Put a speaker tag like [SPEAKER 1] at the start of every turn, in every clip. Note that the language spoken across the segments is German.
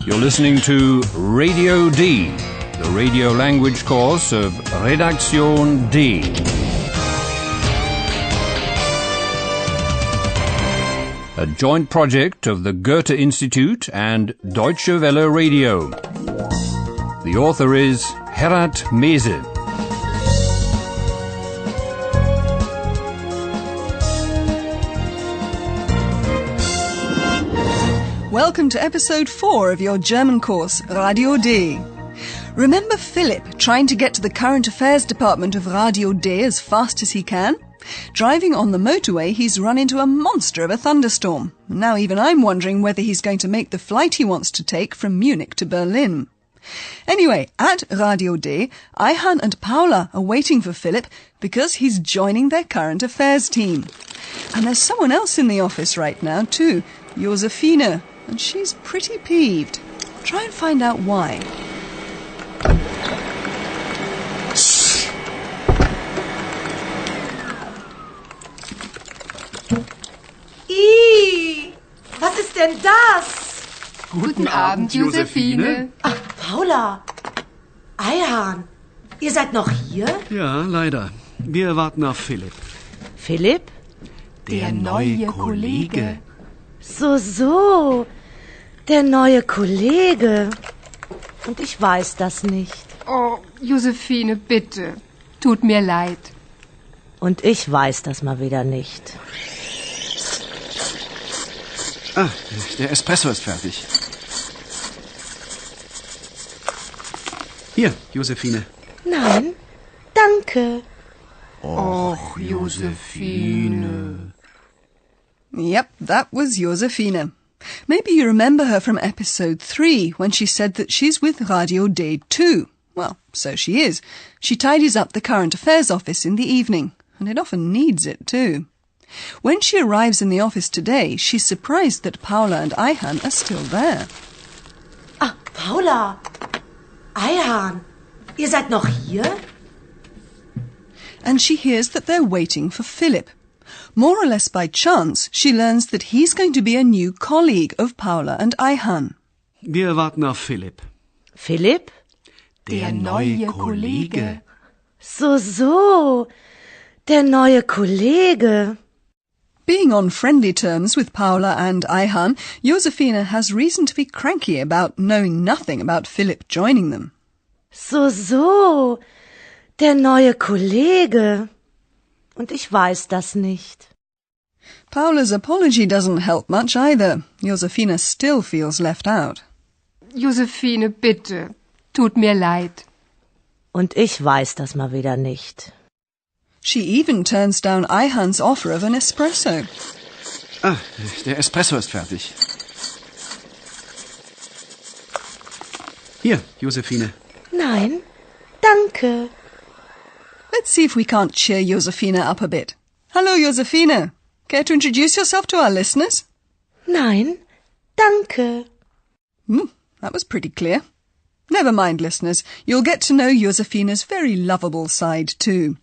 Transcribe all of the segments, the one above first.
[SPEAKER 1] You're listening to Radio D, the radio language course of Redaktion D. A joint project of the Goethe Institute and Deutsche Welle Radio. The author is Herat Mese.
[SPEAKER 2] Welcome to episode 4 of your German course, Radio D. Remember Philip trying to get to the current affairs department of Radio D as fast as he can? Driving on the motorway, he's run into a monster of a thunderstorm. Now even I'm wondering whether he's going to make the flight he wants to take from Munich to Berlin. Anyway, at Radio D, Ayhan and Paula are waiting for Philip because he's joining their current affairs team. And there's someone else in the office right now too, Josephine, and she's pretty peeved. Try and find out why.
[SPEAKER 3] Was ist denn das?
[SPEAKER 4] Guten Abend, Josephine.
[SPEAKER 3] Ach, Paula. Ayhan, ihr seid noch hier?
[SPEAKER 5] Ja, leider. Wir warten auf Philipp.
[SPEAKER 3] Philipp?
[SPEAKER 4] Der neue Kollege.
[SPEAKER 3] So. Der neue Kollege. Und ich weiß das nicht.
[SPEAKER 4] Oh, Josephine, bitte. Tut mir leid.
[SPEAKER 3] Und ich weiß das mal wieder nicht.
[SPEAKER 5] Ah, der Espresso ist fertig. Hier, Josephine.
[SPEAKER 3] Nein, danke.
[SPEAKER 4] Och, Josephine.
[SPEAKER 2] Yep, that was Josephine. Maybe you remember her from episode 3 when she said that she's with Radio D too. Well, so she is. She tidies up the current affairs office in the evening, and it often needs it too. When she arrives in the office today, she's surprised that Paula and Ayhan are still there.
[SPEAKER 3] Ah, Paula. Ayhan, ihr seid noch hier?
[SPEAKER 2] And she hears that they're waiting for Philip. More or less by chance, she learns that he's going to be a new colleague of Paula and Ayhan.
[SPEAKER 5] Wir warten auf Philipp.
[SPEAKER 3] Philipp?
[SPEAKER 4] Der neue Kollege.
[SPEAKER 3] So. Der neue Kollege.
[SPEAKER 2] Being on friendly terms with Paula and Ayhan, Josephine has reason to be cranky about knowing nothing about Philip joining them.
[SPEAKER 3] So. Der neue Kollege. Und ich weiß das nicht.
[SPEAKER 2] Paula's apology doesn't help much either. Josephine still feels left out.
[SPEAKER 4] Josephine, bitte. Tut mir leid.
[SPEAKER 3] Und ich weiß das mal wieder nicht.
[SPEAKER 2] She even turns down Ayhan's offer of an espresso.
[SPEAKER 5] Ah, der Espresso ist fertig. Hier, Josephine.
[SPEAKER 3] Nein, danke.
[SPEAKER 2] Let's see if we can't cheer Josephine up a bit. Hello, Josephine. Care to introduce yourself to our listeners?
[SPEAKER 3] Nein, danke.
[SPEAKER 2] That was pretty clear. Never mind, listeners. You'll get to know Josephine's very lovable side too.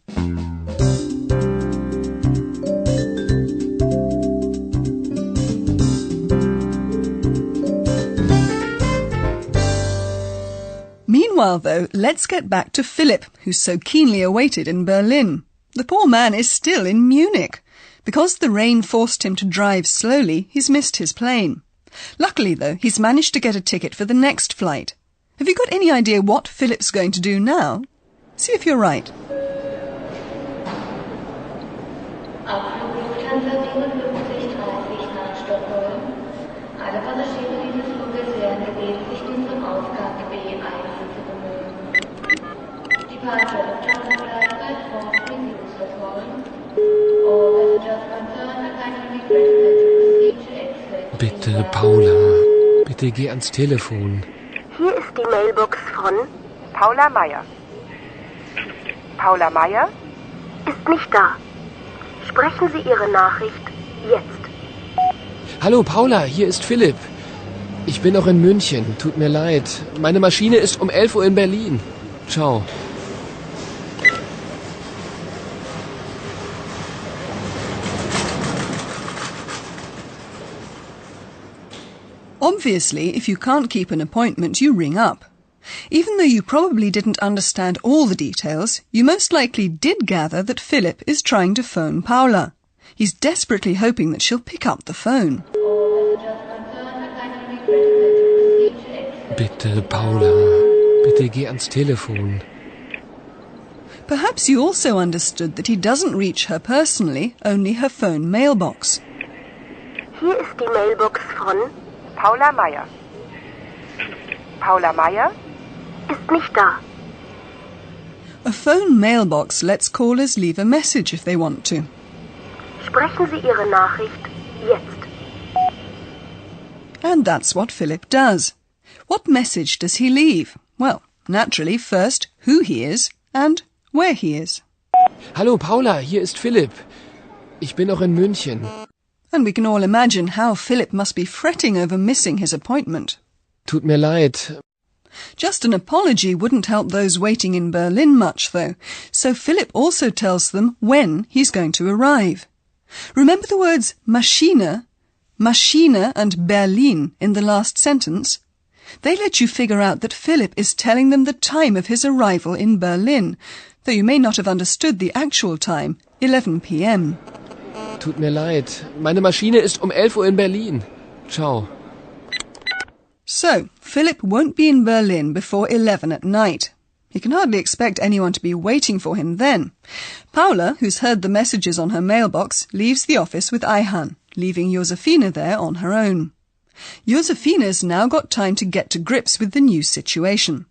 [SPEAKER 2] Meanwhile, though, let's get back to Philip, who's so keenly awaited in Berlin. The poor man is still in Munich. Because the rain forced him to drive slowly, he's missed his plane. Luckily, though, he's managed to get a ticket for the next flight. Have you got any idea what Philip's going to do now? See if you're right.
[SPEAKER 6] Abflug Lufthansa 5730 nach Stockholm. Alle Passagiere dieses Fluges werden gebeten, sich nun zum Ausgang B1 zu bemühen. Departure Lufthansa flight by force resumes for foreign. All passengers concerned are kindly requested to proceed to exit.
[SPEAKER 7] Bitte, Paula, bitte geh ans Telefon.
[SPEAKER 8] Hier ist die Mailbox von Paula Meier. Paula Meier ist nicht da. Sprechen Sie Ihre Nachricht jetzt.
[SPEAKER 7] Hallo Paula, hier ist Philipp. Ich bin noch in München, tut mir leid. Meine Maschine ist um 11 Uhr in Berlin. Ciao.
[SPEAKER 2] Obviously, if you can't keep an appointment, you ring up. Even though you probably didn't understand all the details, you most likely did gather that Philip is trying to phone Paula. He's desperately hoping that she'll pick up the phone.
[SPEAKER 7] Bitte, Paula. Bitte geh ans Telefon.
[SPEAKER 2] Perhaps you also understood that he doesn't reach her personally, only her phone mailbox.
[SPEAKER 8] Hier ist die Mailbox von Paula Meier. Paula Meier ist nicht da.
[SPEAKER 2] A phone mailbox lets callers leave a message if they want to.
[SPEAKER 8] Sprechen Sie Ihre Nachricht jetzt.
[SPEAKER 2] And that's what Philip does. What message does he leave? Well, naturally, first, who he is and where he is.
[SPEAKER 7] Hallo Paula, hier ist Philipp. Ich bin noch in München.
[SPEAKER 2] And we can all imagine how Philip must be fretting over missing his appointment.
[SPEAKER 7] Tut mir leid.
[SPEAKER 2] Just an apology wouldn't help those waiting in Berlin much, though, so Philip also tells them when he's going to arrive. Remember the words Maschine, and Berlin in the last sentence? They let you figure out that Philip is telling them the time of his arrival in Berlin, though you may not have understood the actual time, 11 p.m.
[SPEAKER 7] Tut mir leid. Meine Maschine ist 11 Uhr in Berlin. Ciao.
[SPEAKER 2] So, Philip won't be in Berlin before 11 at night. He can hardly expect anyone to be waiting for him then. Paula, who's heard the messages on her mailbox, leaves the office with Ayhan, leaving Josefina there on her own. Josefina's now got time to get to grips with the new situation.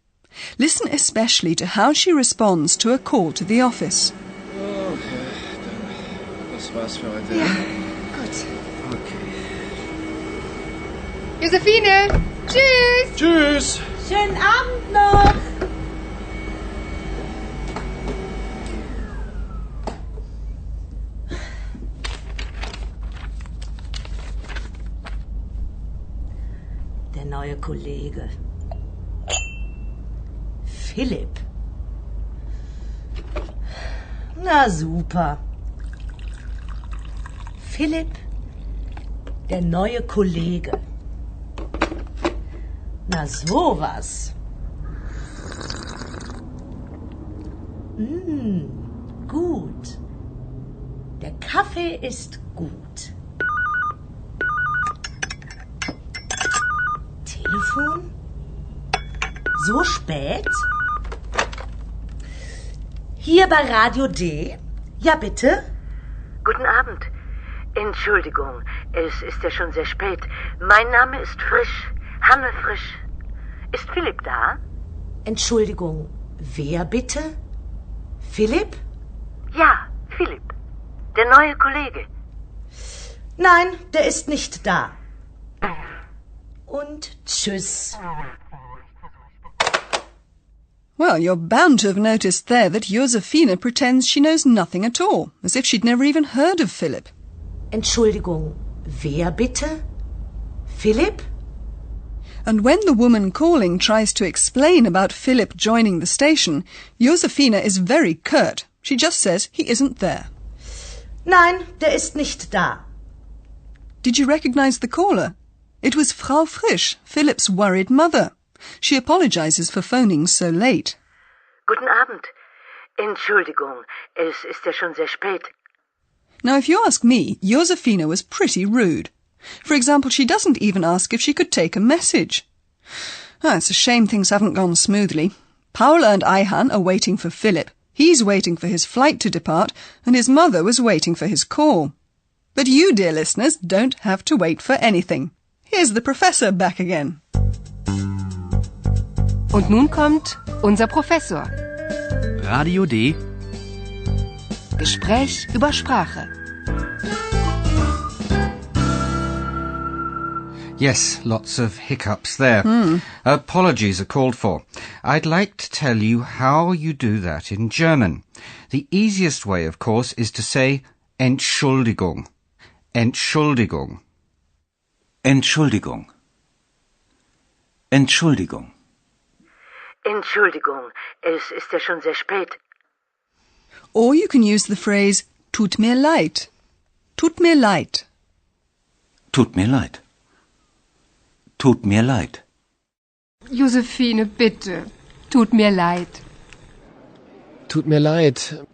[SPEAKER 2] Listen especially to how she responds to a call to the office.
[SPEAKER 7] Okay, dann das war's für heute.
[SPEAKER 3] Ja, gut.
[SPEAKER 7] Okay.
[SPEAKER 4] Josephine, tschüss!
[SPEAKER 7] Tschüss!
[SPEAKER 3] Schönen Abend noch. Der neue Kollege. Philipp. Na super. Philipp, der neue Kollege. Na sowas. Gut. Der Kaffee ist gut. Telefon? So spät? Hier bei Radio D? Ja, bitte?
[SPEAKER 8] Guten Abend. Entschuldigung, es ist ja schon sehr spät. Mein Name ist Frisch, Hanne Frisch. Ist Philipp da?
[SPEAKER 3] Entschuldigung, wer bitte? Philipp?
[SPEAKER 8] Ja, Philipp. Der neue Kollege.
[SPEAKER 3] Nein, der ist nicht da. Und tschüss.
[SPEAKER 2] Well, you're bound to have noticed there that Josefina pretends she knows nothing at all, as if she'd never even heard of Philip.
[SPEAKER 3] Entschuldigung, wer bitte? Philipp?
[SPEAKER 2] And when the woman calling tries to explain about Philip joining the station, Josefina is very curt. She just says he isn't there.
[SPEAKER 3] Nein, der ist nicht da.
[SPEAKER 2] Did you recognize the caller? It was Frau Frisch, Philip's worried mother. She apologizes for phoning so late.
[SPEAKER 8] Guten Abend. Entschuldigung, es ist ja schon sehr spät.
[SPEAKER 2] Now, if you ask me, Josefina was pretty rude. For example, she doesn't even ask if she could take a message. It's a shame things haven't gone smoothly. Paula and Ayhan are waiting for Philip. He's waiting for his flight to depart, and his mother was waiting for his call. But you, dear listeners, don't have to wait for anything. Here's the professor back again.
[SPEAKER 4] Und nun kommt unser Professor.
[SPEAKER 5] Radio D.
[SPEAKER 4] Gespräch über Sprache.
[SPEAKER 1] Yes, lots of hiccups there. Apologies are called for. I'd like to tell you how you do that in German. The easiest way, of course, is to say Entschuldigung. Entschuldigung.
[SPEAKER 9] Entschuldigung. Entschuldigung.
[SPEAKER 8] Entschuldigung, es ist ja schon sehr spät.
[SPEAKER 2] Or you can use the phrase tut mir leid. Tut mir leid.
[SPEAKER 9] Tut mir leid.
[SPEAKER 5] Tut mir leid.
[SPEAKER 4] Josephine, bitte. Tut mir leid.
[SPEAKER 7] Tut mir leid.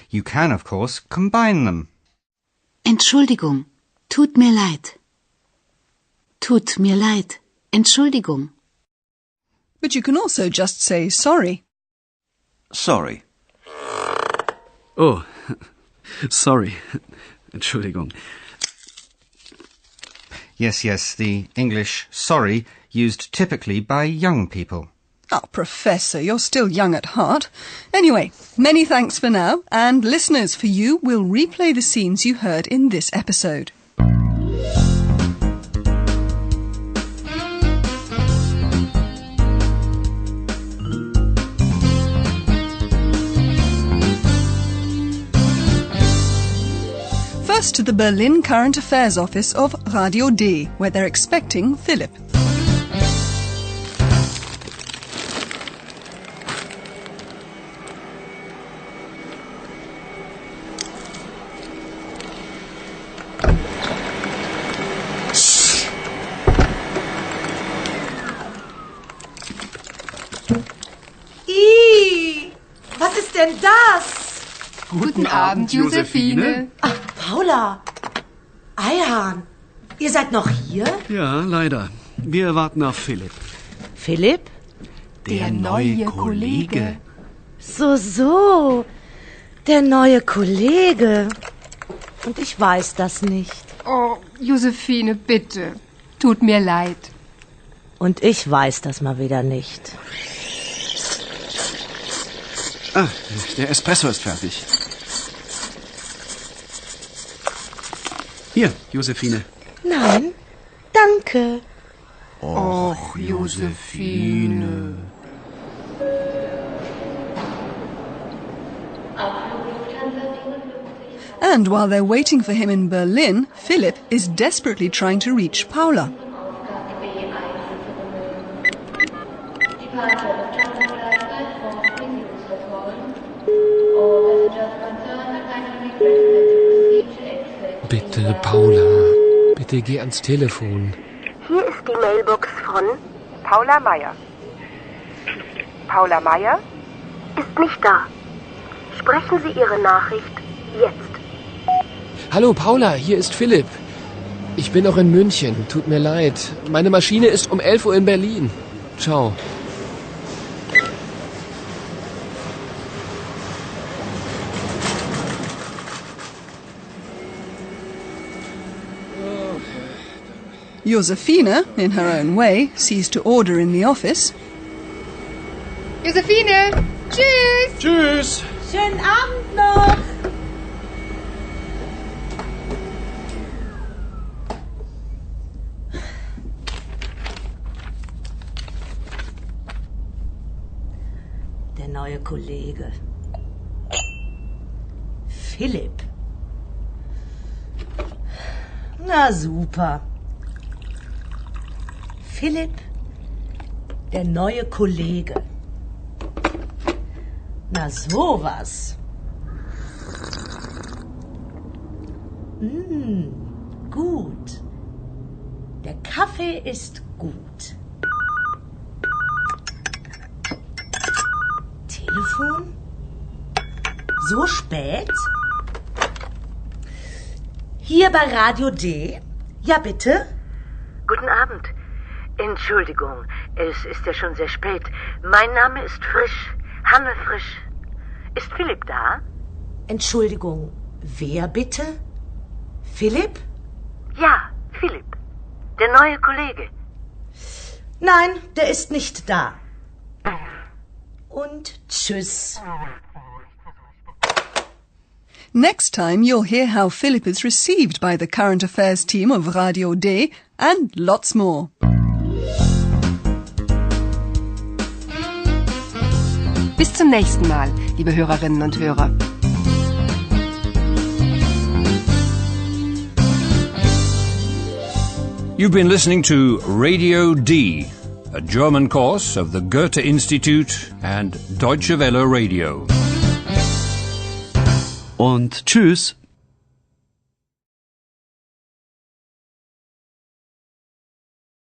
[SPEAKER 1] You can, of course, combine them.
[SPEAKER 9] Entschuldigung. Tut mir leid. Tut mir leid. Entschuldigung.
[SPEAKER 2] But you can also just say sorry.
[SPEAKER 5] Sorry.
[SPEAKER 10] Oh, sorry. Entschuldigung.
[SPEAKER 1] Yes, the English sorry used typically by young people.
[SPEAKER 2] Oh, Professor, you're still young at heart. Anyway, many thanks for now, and listeners, for you, we'll replay the scenes you heard in this episode. First to the Berlin Current Affairs office of Radio D, where they're expecting Philip.
[SPEAKER 3] Was ist denn das?
[SPEAKER 4] Guten Abend, Josephine.
[SPEAKER 3] Ach, Paula. Eihahn, ihr seid noch hier?
[SPEAKER 10] Ja, leider. Wir warten auf Philipp.
[SPEAKER 3] Philipp?
[SPEAKER 4] Der neue Kollege.
[SPEAKER 3] So. Der neue Kollege. Und ich weiß das nicht.
[SPEAKER 4] Oh, Josephine, bitte. Tut mir leid.
[SPEAKER 3] Und ich weiß das mal wieder nicht.
[SPEAKER 10] Ah, der Espresso ist fertig. Hier, Josephine.
[SPEAKER 3] Nein, danke.
[SPEAKER 4] Och, Josephine.
[SPEAKER 2] And while they're waiting for him in Berlin, Philip is desperately trying to reach Paula.
[SPEAKER 7] Bitte, Paula. Bitte geh ans Telefon.
[SPEAKER 8] Hier ist die Mailbox von Paula Meier. Paula Meier ist nicht da. Sprechen Sie Ihre Nachricht jetzt.
[SPEAKER 7] Hallo, Paula, hier ist Philipp. Ich bin noch in München. Tut mir leid. Meine Maschine ist um 11 Uhr in Berlin. Ciao.
[SPEAKER 2] Josephine, in her own way, sees to order in the office.
[SPEAKER 4] Josephine, tschüss.
[SPEAKER 10] Tschüss.
[SPEAKER 3] Schönen Abend noch. Der neue Kollege. Philipp. Na super. Philipp, der neue Kollege. Na sowas. Gut. Der Kaffee ist gut. Telefon? So spät? Hier bei Radio D? Ja, bitte?
[SPEAKER 8] Guten Abend. Entschuldigung, es ist ja schon sehr spät. Mein Name ist Frisch, Hanne Frisch. Ist Philipp da?
[SPEAKER 3] Entschuldigung, wer bitte? Philipp?
[SPEAKER 8] Ja, Philipp. Der neue Kollege.
[SPEAKER 3] Nein, der ist nicht da. Und tschüss.
[SPEAKER 2] Next time you'll hear how Philip is received by the current affairs team of Radio D and lots more.
[SPEAKER 4] Bis zum nächsten Mal, liebe Hörerinnen und Hörer.
[SPEAKER 11] You've been listening to Radio D, a German course of the Goethe Institute and Deutsche Welle Radio.
[SPEAKER 5] Und tschüss.